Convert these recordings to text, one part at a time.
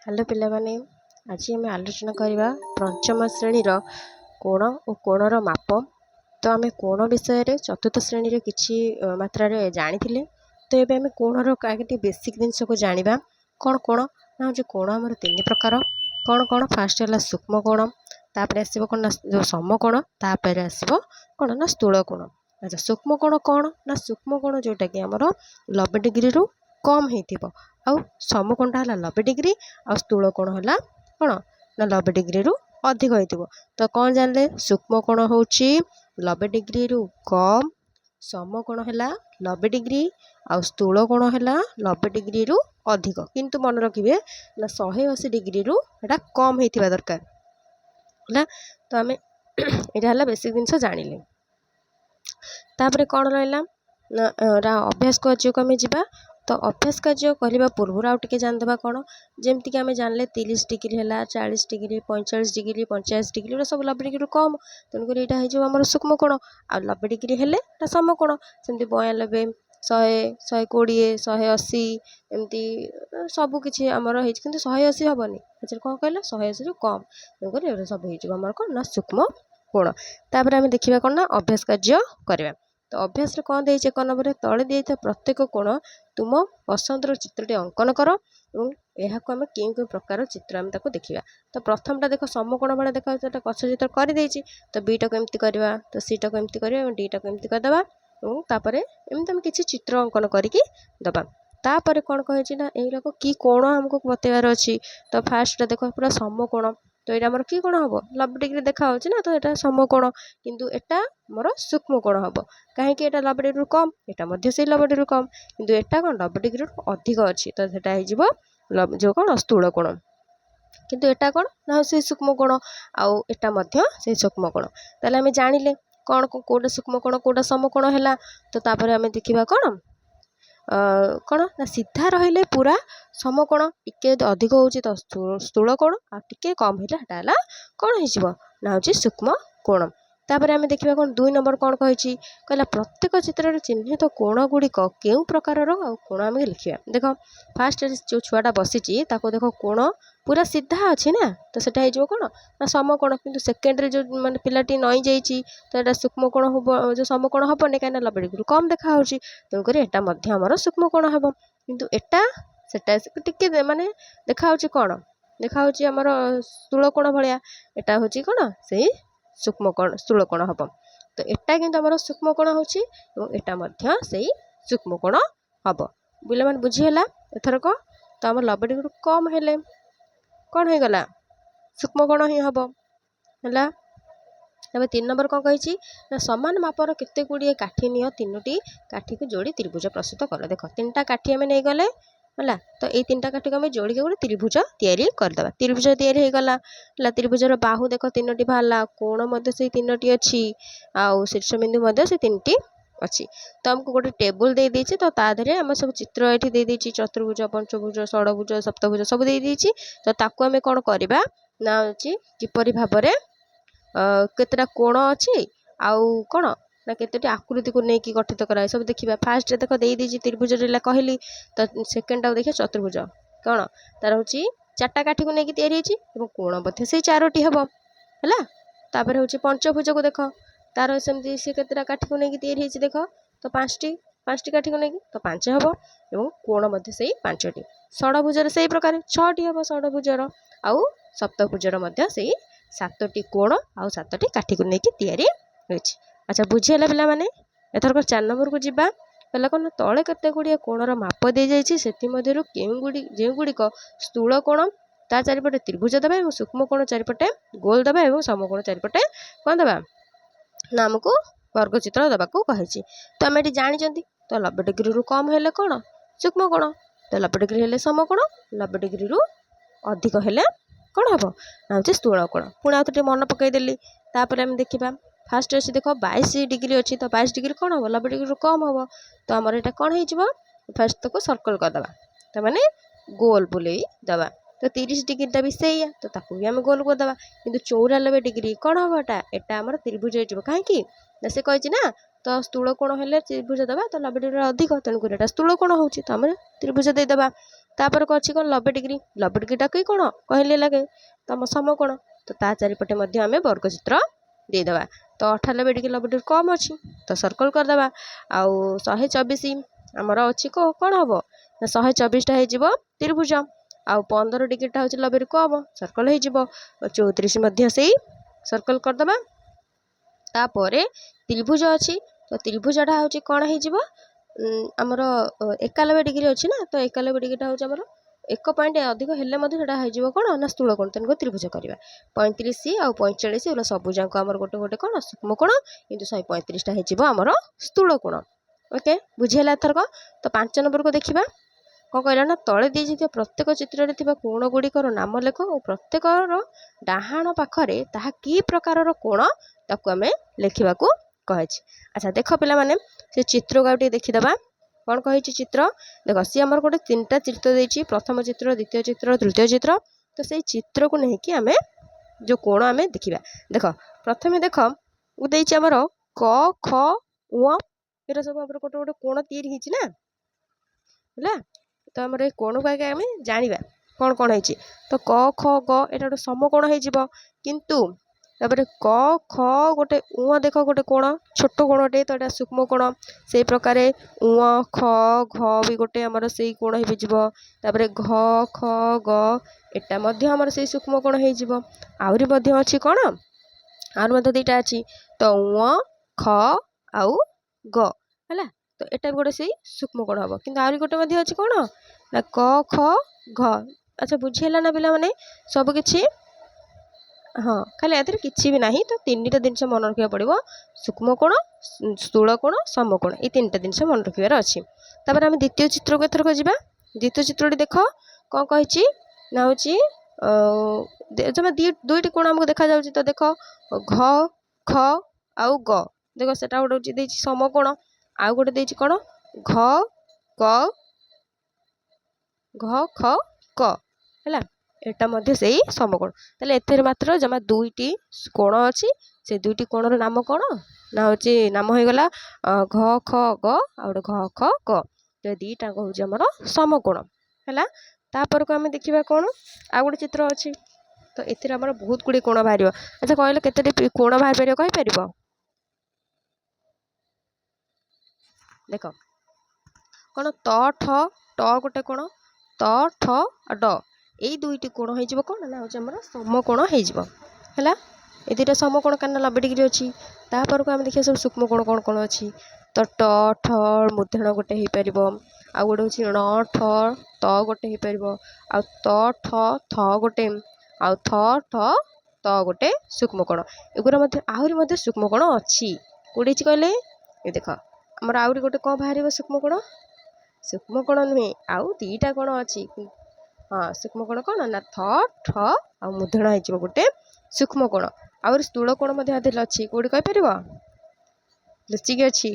Hello ପିଲାମାନେ, ଆଜି ଆମେ ଆଲୋଚନା କରିବା ପଞ୍ଚମ ଶ୍ରେଣୀର କୋଣ ଓ କୋଣର ମାପ। ତ ଆମେ କୋଣ ବିଷୟରେ ଚତୁର୍ଥ ଶ୍ରେଣୀରେ କିଛି ମାତ୍ରାରେ ଜାଣିଥିଲେ। ତ ଏବେ ଆମେ କୋଣର ଟିକେ ବେସିକ୍ ଜିନିଷକୁ ଜାଣିବା। କ'ଣ କୋଣ ନା ହେଉଛି କୋଣ ଆମର ତିନି ପ୍ରକାର। କ'ଣ କ'ଣ? ଫାଷ୍ଟ ହେଲା ସୂକ୍ଷ୍ମ କୋଣ, ତାପରେ ଆସିବ କ'ଣ ନା ଯେଉଁ ସମକୋଣ, ତାପରେ ଆସିବ କ'ଣ ନା ସ୍ଥୂଳ କୋଣ। ଆଚ୍ଛା, ସୂକ୍ଷ୍ମ କୋଣ କ'ଣ ନା ସୂକ୍ଷ୍ମ କୋଣ ଯେଉଁଟାକି ଆମର 90 ଡିଗ୍ରୀରୁ କମ୍ ହେଇଥିବ, ଆଉ ସମକୋଣଟା ହେଲା 90 ଡିଗ୍ରୀ, ଆଉ ସ୍ଥୂଳ କୋଣ ହେଲା କ'ଣ ନା 90 ଡିଗ୍ରୀରୁ ଅଧିକ ହେଇଥିବ। ତ କ'ଣ ଜାଣିଲେ? ସୂକ୍ଷ୍ମ କୋଣ ହେଉଛି 90 ଡିଗ୍ରୀରୁ କମ୍, ସମକୋଣ ହେଲା 90 ଡିଗ୍ରୀ, ଆଉ ସ୍ଥୂଳ କୋଣ ହେଲା 90 ଡିଗ୍ରୀରୁ ଅଧିକ। କିନ୍ତୁ ମନେ ରଖିବେ ନା 180 ଡିଗ୍ରୀରୁ ଏଇଟା କମ୍ ହେଇଥିବା ଦରକାର ହେଲା। ତ ଆମେ ଏଇଟା ହେଲା ବେସିକ୍ ଜିନିଷ ଜାଣିଲେ। ତାପରେ କ'ଣ ରହିଲା ନା ଅଭ୍ୟାସ କାର୍ଯ୍ୟକୁ ଆମେ ଯିବା। ତ ଅଭ୍ୟାସ କାର୍ଯ୍ୟ କରିବା ପୂର୍ବରୁ ଆଉ ଟିକେ ଜାଣିଦେବା କ'ଣ, ଯେମିତିକି ଆମେ ଜାଣିଲେ 30 ଡିଗ୍ରୀ ହେଲା, 40 ଡିଗ୍ରୀ, 45 ଡିଗ୍ରୀ, 85 ଡିଗ୍ରୀ, ଏଗୁଡ଼ା ସବୁ 90 ଡିଗ୍ରୀରୁ କମ୍। ତେଣୁକରି ଏଇଟା ହେଇଯିବ ଆମର ସୂକ୍ଷ୍ମ କୋଣ। ଆଉ 90 ଡିଗ୍ରୀ ହେଲେ ଏଇଟା ସମକୋଣ। ସେମିତି 92, 100, 120, 180 ଏମିତି ସବୁ କିଛି ଆମର ହେଇଛି, କିନ୍ତୁ 180 ହେବନି। ଏଥିରେ କ'ଣ କହିଲା? 180ରୁ କମ୍। ତେଣୁକରି ଏଗୁଡ଼ା ସବୁ ହେଇଯିବ ଆମର କ'ଣ ନା ସୂକ୍ଷ୍ମ କୋଣ। ତାପରେ ଆମେ ଦେଖିବା କ'ଣ ନା ଅଭ୍ୟାସ କାର୍ଯ୍ୟ କରିବା। ତ ଅଭ୍ୟାସରେ କ'ଣ ଦେଇଛି? 1 ନମ୍ବରରେ ତଳେ ଦିଆଯାଇଥିବା ପ୍ରତ୍ୟେକ କୋଣ ତୁମ ପସନ୍ଦର ଚିତ୍ରଟି ଅଙ୍କନ କର ଏବଂ ଏହାକୁ ଆମେ କେଉଁ କେଉଁ ପ୍ରକାର ଚିତ୍ର ଆମେ ତାକୁ ଦେଖିବା। ତ ପ୍ରଥମଟା ଦେଖ, ସମକୋଣ ଭଳିଆ ଦେଖାଯାଉଛି, ଏଟା ଗଛ ଚିତ୍ର କରିଦେଇଛି। ତ ବିଟାକୁ ଏମିତି କରିବା, ତ ସିଟାକୁ ଏମିତି କରିବା ଏବଂ ଡିଟାକୁ ଏମିତି କରିଦେବା ଏବଂ ତାପରେ ଏମିତି ଆମେ କିଛି ଚିତ୍ର ଅଙ୍କନ କରିକି ଦେବା। ତାପରେ କ'ଣ କହିଛି ନା ଏଇଗୁଡ଼ାକ କି କୋଣ ଆମକୁ ବତେଇବାର ଅଛି। ତ ଫାର୍ଷ୍ଟଟା ଦେଖ, ପୁରା ସମକୋଣ। ତ ଏଇଟା ଆମର କି କୋଣ ହେବ? 90 ଡିଗ୍ରୀ ଦେଖାହେଉଛି ନା, ତ ଏଇଟା ସମକୋଣ। କିନ୍ତୁ ଏଟା ଆମର ସୂକ୍ଷ୍ମ କୋଣ ହେବ। କାହିଁକି? ଏଟା 90 ଡିଗ୍ରୀରୁ କମ୍, ଏଟା ମଧ୍ୟ ସେଇ 90 ଡିଗ୍ରୀରୁ କମ୍, କିନ୍ତୁ ଏଟା କ'ଣ 90 ଡିଗ୍ରୀରୁ ଅଧିକ ଅଛି। ତ ସେଟା ହେଇଯିବ ଯେଉଁ କ'ଣ ସ୍ଥୂଳ କୋଣ। କିନ୍ତୁ ଏଟା କ'ଣ ନା ସେଇ ସୂକ୍ଷ୍ମ କୋଣ, ଆଉ ଏଟା ମଧ୍ୟ ସେଇ ସୂକ୍ଷ୍ମ କୋଣ। ତାହେଲେ ଆମେ ଜାଣିଲେ କ'ଣ କେଉଁଟା ସୂକ୍ଷ୍ମ କୋଣ କେଉଁଟା ସମକୋଣ ହେଲା। ତ ତାପରେ ଆମେ ଦେଖିବା କ'ଣ ନା ସିଧା ରହିଲେ ପୁରା ସମକୋଣ, ଟିକେ ଯଦି ଅଧିକ ହେଉଛି ତ ସ୍ଥୂଳ କୋଣ, ଆଉ ଟିକେ କମ୍ ହେଲେ ସେଟା ହେଲା କ'ଣ ହେଇଯିବ ନା ହେଉଛି ସୂକ୍ଷ୍ମ କୋଣ। ତାପରେ ଆମେ ଦେଖିବା କ'ଣ 2 ନମ୍ବର କ'ଣ କହିଛି? କହିଲା ପ୍ରତ୍ୟେକ ଚିତ୍ରରେ ଚିହ୍ନିତ କୋଣ ଗୁଡ଼ିକ କେଉଁ ପ୍ରକାରର ଆଉ କୋଣ ଆମେ ଲେଖିବା। ଦେଖ, ଫାଷ୍ଟ ଯେଉଁ ଛୁଆଟା ବସିଛି ତାକୁ ଦେଖ, କୋଣ ପୁରା ସିଧା ଅଛି ନା, ତ ସେଟା ହେଇଯିବ କ'ଣ ନା ସମକୋଣ। କିନ୍ତୁ ସେକେଣ୍ଡରେ ଯେଉଁ ମାନେ ପିଲାଟି ନଇଁ ଯାଇଛି, ତ ଏଟା ସୂକ୍ଷ୍ମ କୋଣ ହେବ, ଯେଉଁ ସମକୋଣ ହେବନି, କାହିଁକିନା 90 ଡିଗ୍ରୀରୁ କମ୍ ଦେଖାହେଉଛି। ତେଣୁକରି ଏଟା ମଧ୍ୟ ଆମର ସୂକ୍ଷ୍ମ କୋଣ ହେବ। କିନ୍ତୁ ଏଟା ସେଟା ଟିକେ ମାନେ ଦେଖାହେଉଛି କ'ଣ ଦେଖାହେଉଛି ଆମର ସ୍ଥୂଳ କୋଣ ଭଳିଆ। ଏଟା ହେଉଛି କ'ଣ ସେଇ ସୂକ୍ଷ୍ମ କୋଣ, ସ୍ଥୂଳ କୋଣ ହେବ। ତ ଏଟା କିନ୍ତୁ ଆମର ସୂକ୍ଷ୍ମ କୋଣ ହେଉଛି ଏବଂ ଏଟା ମଧ୍ୟ ସେଇ ସୂକ୍ଷ୍ମ କୋଣ ହେବ। ପିଲାମାନେ ବୁଝିହେଲା ଏଥରକ? ତ ଆମର 90 ଡିଗ୍ରୀରୁ କମ୍ ହେଲେ କ'ଣ ହେଇଗଲା? ସୂକ୍ଷ୍ମ କୋଣ ହିଁ ହେବ ହେଲା। ତାପରେ 3 ନମ୍ବର କ'ଣ କହିଛି ନା ସମାନ ମାପର କେତେ ଗୁଡ଼ିଏ କାଠି ନିଅ, 3ଟି କାଠିକୁ ଯୋଡ଼ି ତ୍ରିଭୁଜ ପ୍ରସ୍ତୁତ କର। ଦେଖ, 3ଟା କାଠି ଆମେ ନେଇଗଲେ ହେଲା। ତ ଏଇ 3ଟା କାଠିକୁ ଆମେ ଯୋଡ଼ିକି ଗୋଟେ ତ୍ରିଭୁଜ ତିଆରି କରିଦେବା। ତ୍ରିଭୁଜ ତିଆରି ହେଇଗଲା ହେଲା। ତ୍ରିଭୁଜର ବାହୁ ଦେଖ 3ଟି ବାହାରିଲା, କୋଣ ମଧ୍ୟ ସେଇ 3ଟି ଅଛି, ଆଉ ଶୀର୍ଷବିନ୍ଦୁ ମଧ୍ୟ ସେଇ 3ଟି ଅଛି। ତ ଆମକୁ ଗୋଟେ ଟେବୁଲ ଦେଇଦେଇଛି। ତ ତା ଦେହରେ ଆମେ ସବୁ ଚିତ୍ର ଏଠି ଦେଇଦେଇଛି, ଚତୁର୍ଭୁଜ, ପଞ୍ଚଭୁଜ, ଷଡ଼ଭୁଜ, ସପ୍ତଭୁଜ ସବୁ ଦେଇଦେଇଛି। ତ ତାକୁ ଆମେ କ'ଣ କରିବା ନା ହେଉଛି କିପରି ଭାବରେ କେତେଟା କୋଣ ଅଛି ଆଉ କ'ଣ ନା କେତୋଟି ଆକୃତିକୁ ନେଇକି ଗଠିତ କରାଏ ସବୁ ଦେଖିବା। ଫାଷ୍ଟରେ ଦେଖ ଦେଇଦେଇଛି ତ୍ରିଭୁଜରେ କହିଲି। ତ ସେକେଣ୍ଡଟାକୁ ଦେଖିବା ଚତୁର୍ଭୁଜ, କ'ଣ ତାର ହେଉଛି 4ଟା କାଠିକୁ ନେଇକି ତିଆରି ହେଇଛି ଏବଂ କୋଣ ମଧ୍ୟ ସେଇ 4ଟି ହେବ ହେଲା। ତାପରେ ହେଉଛି ପଞ୍ଚଭୁଜକୁ ଦେଖ, ତାର ସେମିତି ସେ କେତେଟା କାଠିକୁ ନେଇକି ତିଆରି ହେଇଛି ଦେଖ, ତ 5ଟି କାଠିକୁ ନେଇକି ତ 5 ହେବ ଏବଂ କୋଣ ମଧ୍ୟ ସେଇ 5ଟି। ଷଡ଼ଭୁଜର ସେଇ ପ୍ରକାର 6ଟି ହେବ ଷଡ଼ଭୁଜର, ଆଉ ସପ୍ତଭୁଜର ମଧ୍ୟ ସେଇ 7ଟି କୋଣ ଆଉ 7ଟି କାଠିକୁ ନେଇକି ତିଆରି ହୋଇଛି। ଆଚ୍ଛା, ବୁଝିହେଲା ପିଲାମାନେ? ଏଥରକ 4 ନମ୍ବରକୁ ଯିବା। କହିଲା କ'ଣ ତଳେ କେତେ ଗୁଡ଼ିଏ କୋଣର ମାପ ଦିଆଯାଇଛି, ସେଥିମଧ୍ୟରୁ ଯେଉଁଗୁଡ଼ିକ ସ୍ଥୂଳ କୋଣ ତା ଚାରିପଟେ ତ୍ରିଭୁଜ ଦେବା ଏବଂ ସୂକ୍ଷ୍ମ କୋଣ ଚାରିପଟେ ଗୋଲ ଦେବା ଏବଂ ସମକୋଣ ଚାରିପଟେ କ'ଣ ଦେବା ନା ଆମକୁ ବର୍ଗଚିତ୍ର ଦେବାକୁ କହିଛି। ତ ଆମେ ଏଠି ଜାଣିଛନ୍ତି, ତ 90 ଡିଗ୍ରୀରୁ କମ୍ ହେଲେ କ'ଣ ସୂକ୍ଷ୍ମ କୋଣ, ତ 90 ଡିଗ୍ରୀ ହେଲେ ସମକୋଣ, 90 ଡିଗ୍ରୀରୁ ଅଧିକ ହେଲେ କ'ଣ ହେବ ନା ହେଉଛି ସ୍ଥୂଳ କୋଣ। ପୁଣି ଆଉ ଟିକେ ମନେ ପକାଇଦେଲି। ତାପରେ ଆମେ ଦେଖିବା, ଫାଷ୍ଟ ଅଛି ଦେଖ 22 ଡିଗ୍ରୀ ଅଛି, ତ 22 ଡିଗ୍ରୀ କ'ଣ ହେବ? 90 ଡିଗ୍ରୀରୁ କମ୍ ହେବ। ତ ଆମର ଏଇଟା କ'ଣ ହେଇଯିବ? ଫାଷ୍ଟ ତାକୁ ସର୍କଲ୍ କରିଦେବା, ତାମାନେ ଗୋଲ ବୁଲେଇ ଦେବା। ତ 30 ଡିଗ୍ରୀଟା ବି ସେଇଆ, ତ ତାକୁ ବି ଆମେ ଗୋଲ କରିଦେବା। କିନ୍ତୁ 94 ଡିଗ୍ରୀ କ'ଣ ହେବ? ଏଟା ଆମର ତ୍ରିଭୁଜ ହେଇଯିବ। କାହିଁକି ନା ସେ କହିଛି ନା, ତ ସ୍ଥୂଳ କୋଣ ହେଲେ ତ୍ରିଭୁଜ ଦେବା, ତ 90 ଡିଗ୍ରୀର ଅଧିକ, ତେଣୁକରି ଏଟା ସ୍ଥୂଳ କୋଣ ହେଉଛି, ତ ଆମେ ତ୍ରିଭୁଜ ଦେଇଦେବା। तापर को अच्छी कौन 90 डिग्री 90 डिग्रीटा कि कौन कहले लगे तुम समकोण तो ता चारिपटे आम वर्गचित्र देदेबा तो 98 डिग्री 90 डिग्री कम अच्छी तो सर्कल करदे आउ 124 आमर अच्छी कौन हम 124टा हो त्रिभुज आउ 15 डिग्रीटा हूँ 90 कम सर्कल हो 34 से सर्कल करदे तापर त्रिभुज अच्छी तो त्रिभुजटा हूँ कौन हो आमर 91 डिग्री अच्छी ना तो 91 डिग्रीटा हूँ आमर 1 पॉइंट अधिक हेल्ले हो कौन ना स्थूलकोण तेणुक त्रिभुज करवा 35 आउ 45 एगुला सबूक आमर गोटे गोटे कौन सूक्ष्मकोण किंतु 135टा होमर स्थूलकोण ओके बुझीगला एथरक तो 5 नंबर को देखा कौन कहला ना तले दी प्रत्येक चित्र में कोण गुड़िकर नाम लेख और प्रत्येक डाहाण पाखरे ताहा कि प्रकार कोण ताकू आम लिखा कहे अच्छा देख पिला माने से चित्र को देखीदे कौन कही चित्र देख सी आमर गोटे 3टा चित्र देती प्रथम चित्र द्वितीय चित्र तृतीय चित्र तो से चित्र को लेकिन आम जो कोण आम देखा देख प्रथम देख आमर क ख उ ये सब गोटे गोटे कोण तैयारी होना है तो आमर ये कोण को आगे आम जाना कौन कौन है तो क ख ग ये गोटे समकोण हो किंतु तापर क ख गोटे उ देख गोटे कोण छोट कोणटे तो यहाँ सूक्ष्म कोण से प्रकार उ ख घ भी गोटे आमर से कोण होपर घ ख ग एटा आमर से सूक्ष्म कोण होहरी अच्छी कौन आर 2टा अच्छी तो उ ख आउ ग है तो एटा भी गोटे से सूक्ष्म कोण हम कि आहरी गोटे अच्छी कौन ना क ख घ अच्छा बुझीगला ना पिला माने सबकि हाँ खाली एथेर किसी भी नहीं तो 3टा जिनस मन रखा पड़ो सूक्ष्म कोण स्थूल कोण समकोण ये 3टा जिनस मन रखार अच्छी तापर आम द्वितीय चित्र को एथरक जा द्वितीय चित्रटी देख कौन कही ना हूँ जमा दुईटी कोण आमको देखा जाऊँ तो देख घ ख आउ ग देख से गोटे समकोण आउ गोटे देती कौन घ क घ ख क है एटा मध्य से समकोण ताले एथेर मात्र जमा 2टी कोण अच्छी से 2टी कोणर नाम कौन ना हूँ नाम हो गला घ ख ग आ घ ख ग तो 2टा हूँ आमर समकोण है तापर को आम देखा कौन आ गोटे चित्र अच्छी तो एथेर आमर बहुत गुड़े कोण बाहर अच्छा कहले केतोटी कोण बाहर पार कहीपर देख कौन त ठ ट गोटे कोण त ठ ड यही 2टी कोण हो कौन ना हूँ आमर समकोण है ये 2टा समकोण कारण 90 डिग्री अच्छी तापर को आम देखिए सब सूक्ष्म कोण कौन कौन अच्छी तो ट ठ मूर्धन गोटे हो पार आ गोटे हूँ ण ठ त गोटे हो पार आ त ठ थ गोटे आउ थ ठ त गोटे सूक्ष्म कोण एगुरा आहरी सूक्ष्म कोण अच्छी कौटे कहले ये देख आमर आहरी गोटे कौन बाहर सूक्ष्म कोण नुहे आउ 2टा कोण अच्छी हाँ सूक्ष्म कोण कौन ना थ ठ आ मूर्धन हो गोटे सूक्ष्म कोण आउ स्थूल कोण अच्छी कौटी कहीपर लुचिक अच्छी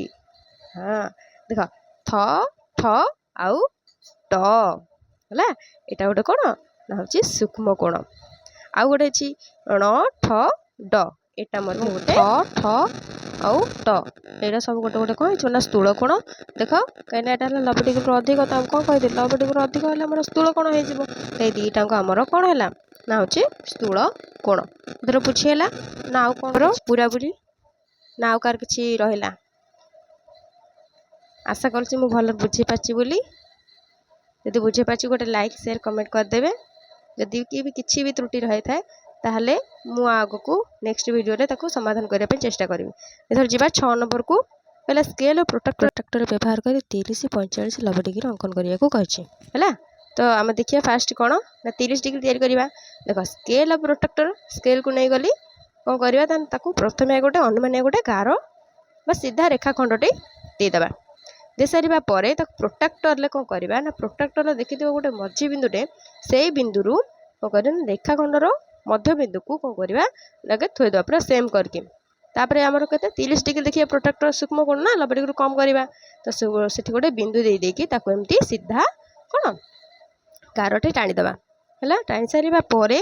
हाँ देख थ ठ आउ ट है यहाँ गोटे कौन ना हूँ सूक्ष्म कोण आउ गोटे अच्छी ण ठ ड एटा गोटे ठ आउ ट यहाँ सब गोटे गोटे कौन ना स्थूल कोण देख कहीं 90 डिग्री अधिक तो कौन कही 90 डिग्री अधिक है स्थूल कोण हो 2टा आमर कौन है ना हूँ स्थूल कोण धर बुझीगला ना आउ कौन पूरा पूरी ना आउ कार किसी रहा आशा कर भल बुझी पाची बोली जदि बुझी पाची गोटे लाइक शेयर कमेंट करदे जदि किसी भी त्रुटि रही थाए ताहले मु आगको नेक्स्ट वीडियो रे ताको समाधान करने चेष्टा करी एथर जीवा 6 नंबर को पहले स्केल और प्रोट्रैक्टर व्यवहार कर 30 45 90 डिग्री अंकन करिया को कहछि हैला तो आम देखिए फास्ट कौन ना 30 डिग्री तैयारी करवा देख स्केल और प्रोट्रैक्टर स्केल को नहीं गली कौन करवा ताकू प्रथम गोटे अनुमान गोटे गार बा सीधा रेखाखंडटे देदेबा दे सारा पर प्रोट्रैक्टर कौन करवा ना प्रोट्रैक्टर देखी गोटे मझी बिंदुटे से बिंदु कौन कर रेखाखंडर मध्य बिंदु को कौन करवा लगे थोदेवा पूरा सेम करके तापर आमर के 30 डिग्री देखिए प्रोट्रैक्टर सूक्ष्म कोण ना 90 डिग्री कम करवा तो से गोटे बिंदु दे देकी ताको एमती सीधा कौन गारटे टाणीदेवा है टाणी सारा पर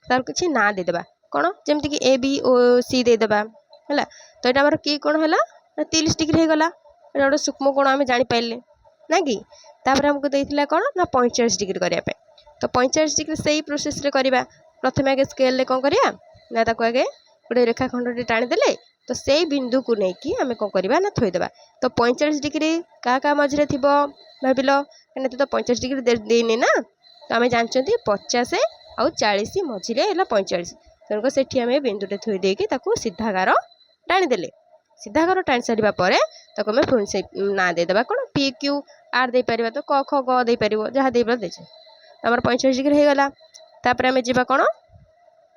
तार किसी ना देदेबा कौन जमती कि ए बी ओ सी देदेबा है तो यहाँ आमर कि कौन है 30 डिग्री हो गला गोटे सूक्ष्म कोण आम जापारे ना कि तापर आमको देइथिला कोन ना 45 डिग्री करिया पे तो 45 डिग्री सेही प्रोसेस रे करबा प्रथमे आगे स्केल रे कोन करिया ना ताको आगे गोटे रेखाखंड टाणी देले तो सेही बिंदु को नेकी आमे कोन करबा ना थोई देबा तो 45 डिग्री का मझरे थिबो भाबिलो कने तो 45 डिग्री देइने ना तो आमे जानचंती 50 आउ 40 मझिरे हला 45 तनको सेठी आमे बिंदुटे थोई देकी ताको सीधा गार टाणी देले सीधा गार टाणी सारिबा परे ताको आमे पुन से ना दे देबा कोन पी क्यू आर दे परिबा तो क ख ग दे परिबो जहा देबा देछ हमर 45 डिग्री हे गला तापर आमे जिबा कोन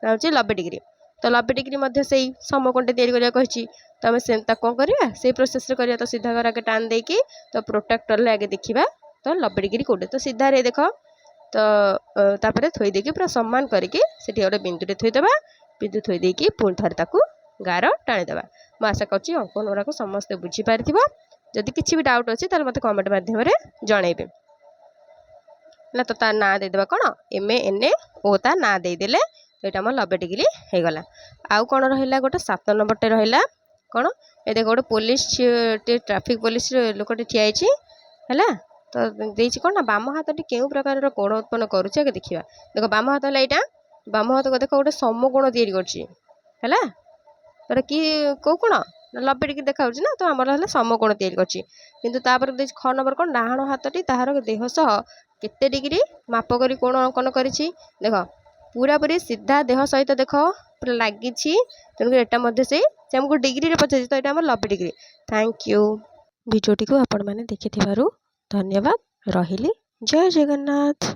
होची 90 डिग्री तो 90 डिग्री मध्य से समकोण तैयारी करिया कहिची तो आमे सेंता कोन करिया से प्रोसेस रे करिया तो सीधा गार आगे टान देकी तो प्रोट्रैक्टर ले आगे देखिबा तो 90 डिग्री कोडे तो सीधा रे देखो तो तापर थोई देकी पूरा सम्मान करके सेठी गोटे बिंदुटे थोई देबा बिंदु थोई देकी पुन थरे ताकू गार टाणी देबा म आशा करची अंकन गुरा को समस्त बुझी पारिथिबो जदि किछि भी डाउट अछि ताले मते कमेंट माध्यम रे जणैबे ना तो ता ना दे देबा कोन एम एन ए ओ ता ना दे देले तो एटा हमर 90 डिग्री हे गला आउ कोन रहिला गोटे 7 नंबर टे रहिला कोन ए देखो गोटे पुलिस ट्रैफिक पुलिस लोकटे ठिया आइछि हैला तो देइछि कोन ना बाम हाथटी केउ प्रकार कोण उत्पन्न करूछि आगे देखिबा देखो बाम हाथ हला एटा बाम हाथ को देखो गोटे समकोण तैयारी करछि हैला तोरा कि को कोण 90 डिग्री देखाउछि ना तो हमर हला समकोण तैयारी करछि किंतु तापर देइछि ख नंबर कोन डाहाण हाथटी ताहार देह सह केते डिग्री माप करी कोण अंकन करिछि देखो पूरा पूरी सीधा देह सहित देखो पूरा लागिछि तेणु एटा मध्ये से हमको डिग्री रे पछे तो एटा हमर 90 डिग्री थैंक यू वीडियोटी को आपण माने देखिथिबारु धन्यवाद रहिली जय जगन्नाथ।